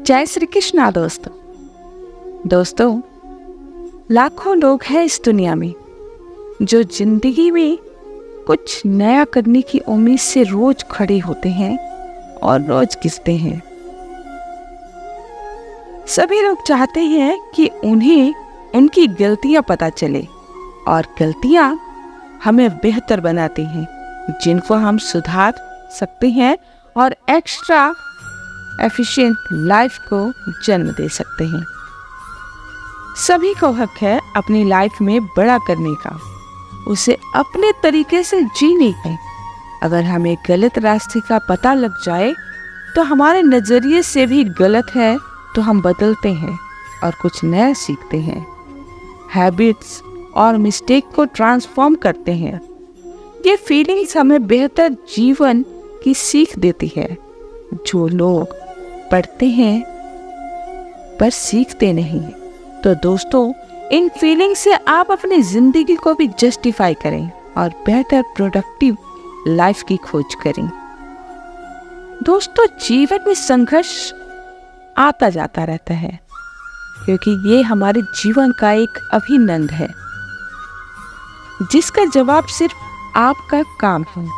जय श्री कृष्णा दोस्तों, लाखों लोग हैं इस दुनिया में जो जिंदगी में कुछ नया करने की उम्मीद से रोज खड़े होते हैं और रोज गिरते हैं। सभी लोग चाहते हैं कि उन्हें उनकी गलतियां पता चले और गलतियां हमें बेहतर बनाती हैं, जिनको हम सुधार सकते हैं और एक्स्ट्रा एफिशिएंट लाइफ को जन्म दे सकते हैं। सभी को हक है अपनी लाइफ में बड़ा करने का, उसे अपने तरीके से जीने का। अगर हमें गलत रास्ते का पता लग जाए तो हमारे नज़रिए से भी गलत है तो हम बदलते हैं और कुछ नया सीखते हैं। हैबिट्स और मिस्टेक को ट्रांसफॉर्म करते हैं। ये फीलिंग्स हमें बेहतर जीवन की सीख देती है। जो लोग पढ़ते हैं पर सीखते नहीं, तो दोस्तों इन फीलिंग्स से आप अपनी जिंदगी को भी जस्टिफाई करें और बेहतर प्रोडक्टिव लाइफ की खोज करें। दोस्तों, जीवन में संघर्ष आता जाता रहता है क्योंकि ये हमारे जीवन का एक अभिन्न अंग है, जिसका जवाब सिर्फ आपका काम है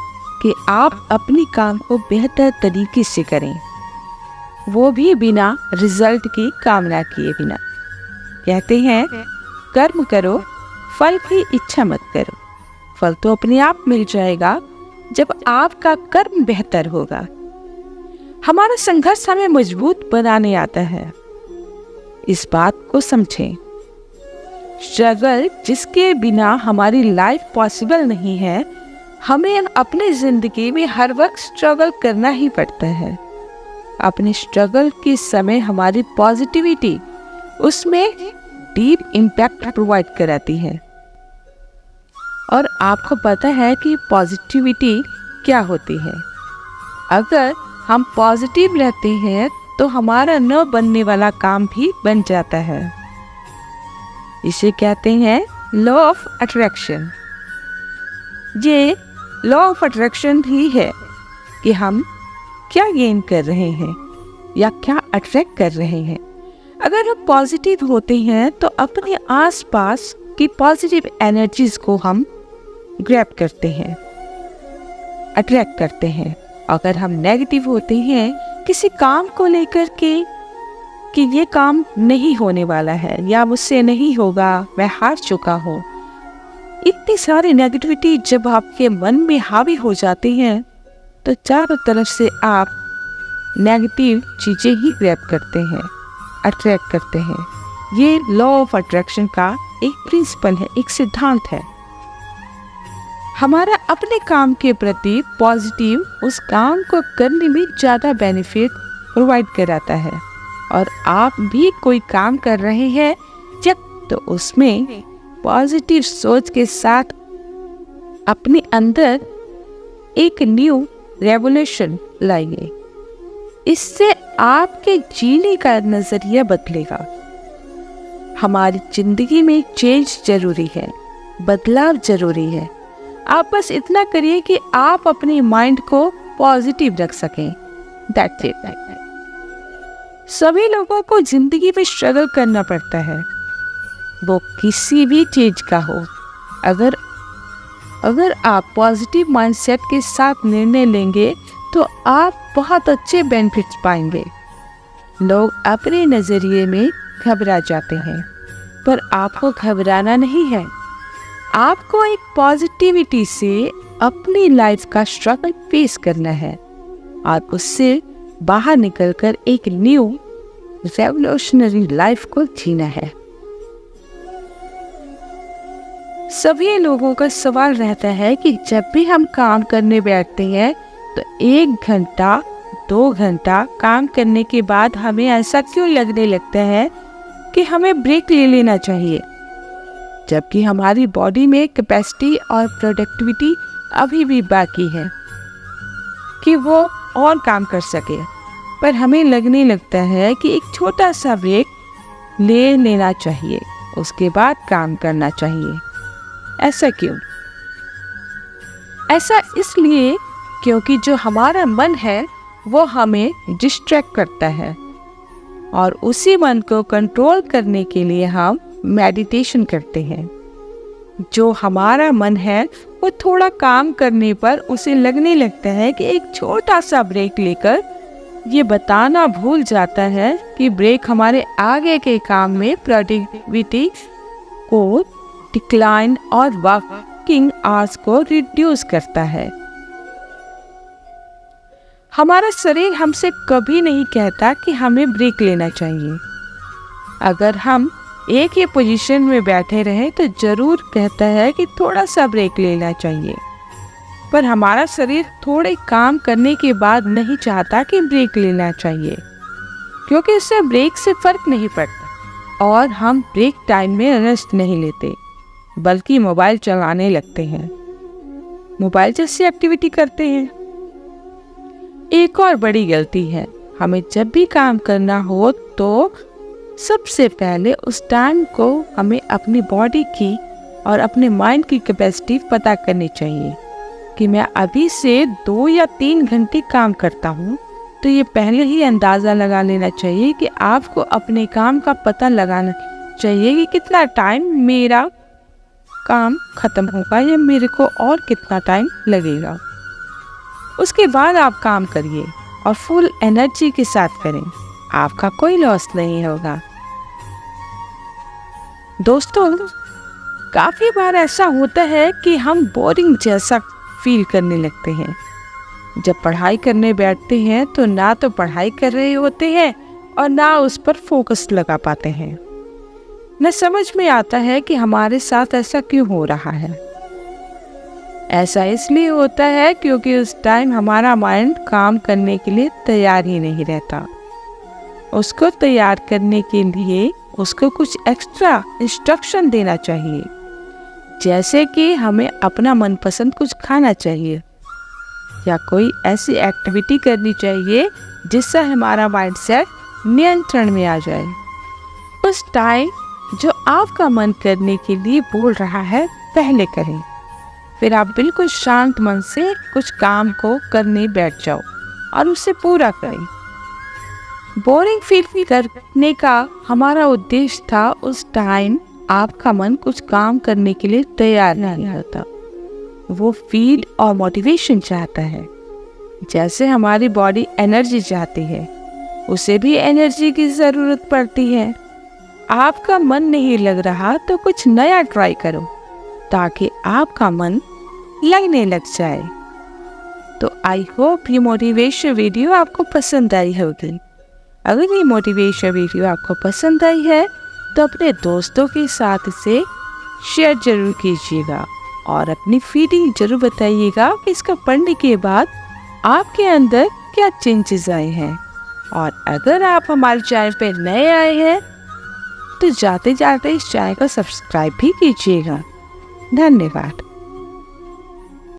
कि आप अपनी काम को बेहतर तरीके से करें, वो भी बिना रिजल्ट की कामना किए बिना। कहते हैं कर्म करो, फल की इच्छा मत करो। फल तो अपने आप मिल जाएगा जब आपका कर्म बेहतर होगा। हमारा संघर्ष हमें मजबूत बनाने आता है, इस बात को समझें। स्ट्रगल जिसके बिना हमारी लाइफ पॉसिबल नहीं है, हमें अपनी जिंदगी में हर वक्त स्ट्रगल करना ही पड़ता है। अपने स्ट्रगल के समय हमारी पॉजिटिविटी उसमें डीप इम्पैक्ट प्रोवाइड कराती है। और आपको पता है कि पॉजिटिविटी क्या होती है। अगर हम पॉजिटिव रहते हैं तो हमारा न बनने वाला काम भी बन जाता है। इसे कहते हैं लॉ ऑफ अट्रैक्शन। ये लॉ ऑफ अट्रैक्शन ही है कि हम क्या गेन कर रहे हैं या क्या अट्रैक्ट कर रहे हैं। अगर हम पॉजिटिव होते हैं तो अपने आसपास की पॉजिटिव एनर्जीज को हम ग्रैब करते हैं, अट्रैक्ट करते हैं। अगर हम नेगेटिव होते हैं किसी काम को लेकर के कि ये काम नहीं होने वाला है या मुझसे नहीं होगा, मैं हार चुका हूँ, इतनी सारी नेगेटिविटी जब आपके मन में हावी हो जाती हैं तो चारों तरफ से आप नेगेटिव चीज़ें ही ग्रैब करते हैं, अट्रैक्ट करते हैं। ये लॉ ऑफ अट्रैक्शन का एक प्रिंसिपल है, एक सिद्धांत है। हमारा अपने काम के प्रति पॉजिटिव उस काम को करने में ज़्यादा बेनिफिट प्रोवाइड कराता है। और आप भी कोई काम कर रहे हैं जब तो उसमें पॉजिटिव सोच के साथ अपने अंदर एक न्यू रेवोल्यूशन लाइए। इससे आपके जीने का नजरिया बदलेगा। हमारी जिंदगी में चेंज जरूरी है, बदलाव जरूरी है। आप बस इतना करिए कि आप अपने माइंड को पॉजिटिव रख सकें। That's it. सभी लोगों को जिंदगी में स्ट्रगल करना पड़ता है, वो किसी भी चीज का हो। अगर आप पॉजिटिव माइंडसेट के साथ निर्णय लेंगे तो आप बहुत अच्छे बेनिफिट्स पाएंगे। लोग अपने नज़रिए में घबरा जाते हैं, पर आपको घबराना नहीं है। आपको एक पॉजिटिविटी से अपनी लाइफ का स्ट्रगल फेस करना है और उससे बाहर निकलकर एक न्यू रेवोल्यूशनरी लाइफ को जीना है। सभी लोगों का सवाल रहता है कि जब भी हम काम करने बैठते हैं तो 1 घंटा 2 घंटा काम करने के बाद हमें ऐसा क्यों लगने लगता है कि हमें ब्रेक ले लेना चाहिए, जबकि हमारी बॉडी में कैपेसिटी और प्रोडक्टिविटी अभी भी बाकी है कि वो और काम कर सके। पर हमें लगने लगता है कि एक छोटा सा ब्रेक ले लेना चाहिए, उसके बाद काम करना चाहिए। ऐसा क्यों? ऐसा इसलिए क्योंकि जो हमारा मन है वो हमें डिस्ट्रैक्ट करता है। और उसी मन को कंट्रोल करने के लिए हम मेडिटेशन करते हैं। जो हमारा मन है वो थोड़ा काम करने पर उसे लगने लगता है कि एक छोटा सा ब्रेक लेकर ये बताना भूल जाता है कि ब्रेक हमारे आगे के काम में प्रोडक्टिविटी को डिक्लाइन और वर्किंग आवर्स को रिड्यूस करता है। हमारा शरीर हमसे कभी नहीं कहता कि हमें ब्रेक लेना चाहिए। अगर हम एक ही पोजीशन में बैठे रहें तो जरूर कहता है कि थोड़ा सा ब्रेक लेना चाहिए, पर हमारा शरीर थोड़े काम करने के बाद नहीं चाहता कि ब्रेक लेना चाहिए, क्योंकि उससे ब्रेक से फर्क नहीं पड़ता और हम ब्रेक टाइम में रेस्ट नहीं लेते बल्कि मोबाइल चलाने लगते हैं, मोबाइल जैसी एक्टिविटी करते हैं। एक और बड़ी गलती है, हमें जब भी काम करना हो तो सबसे पहले उस टाइम को हमें अपनी बॉडी की और अपने माइंड की कैपेसिटी पता करनी चाहिए कि मैं अभी से 2 या 3 घंटे काम करता हूँ। तो ये पहले ही अंदाज़ा लगा लेना चाहिए कि आपको अपने काम का पता लगाना चाहिए कि कितना टाइम मेरा काम ख़त्म होगा या मेरे को और कितना टाइम लगेगा। उसके बाद आप काम करिए और फुल एनर्जी के साथ करें, आपका कोई लॉस नहीं होगा। दोस्तों, काफ़ी बार ऐसा होता है कि हम बोरिंग जैसा फील करने लगते हैं। जब पढ़ाई करने बैठते हैं तो ना तो पढ़ाई कर रहे होते हैं और ना उस पर फोकस लगा पाते हैं। न समझ में आता है कि हमारे साथ ऐसा क्यों हो रहा है। ऐसा इसलिए होता है क्योंकि उस टाइम हमारा माइंड काम करने के लिए तैयार ही नहीं रहता। उसको तैयार करने के लिए उसको कुछ एक्स्ट्रा इंस्ट्रक्शन देना चाहिए, जैसे कि हमें अपना मनपसंद कुछ खाना चाहिए या कोई ऐसी एक्टिविटी करनी चाहिए जिससे हमारा माइंडसेट नियंत्रण में आ जाए। उस टाइम जो आपका मन करने के लिए बोल रहा है पहले करें, फिर आप बिल्कुल शांत मन से कुछ काम को करने बैठ जाओ और उसे पूरा करें। बोरिंग फील करने का हमारा उद्देश्य था उस टाइम आपका मन कुछ काम करने के लिए तैयार नहीं होता, वो फील और मोटिवेशन चाहता है। जैसे हमारी बॉडी एनर्जी चाहती है, उसे भी एनर्जी की ज़रूरत पड़ती है। आपका मन नहीं लग रहा तो कुछ नया ट्राई करो ताकि आपका मन लगने लग जाए। तो आई होप ये मोटिवेशन वीडियो आपको पसंद आई होगी। अगर ये मोटिवेशन वीडियो आपको पसंद आई है तो अपने दोस्तों के साथ इसे शेयर जरूर कीजिएगा और अपनी फीलिंग जरूर बताइएगा कि इसको पढ़ने के बाद आपके अंदर क्या चेंजेस आए हैं। और अगर आप हमारे चैनल पर नए आए हैं तो जाते जाते इस चैनल को सब्सक्राइब भी कीजिएगा। धन्यवाद।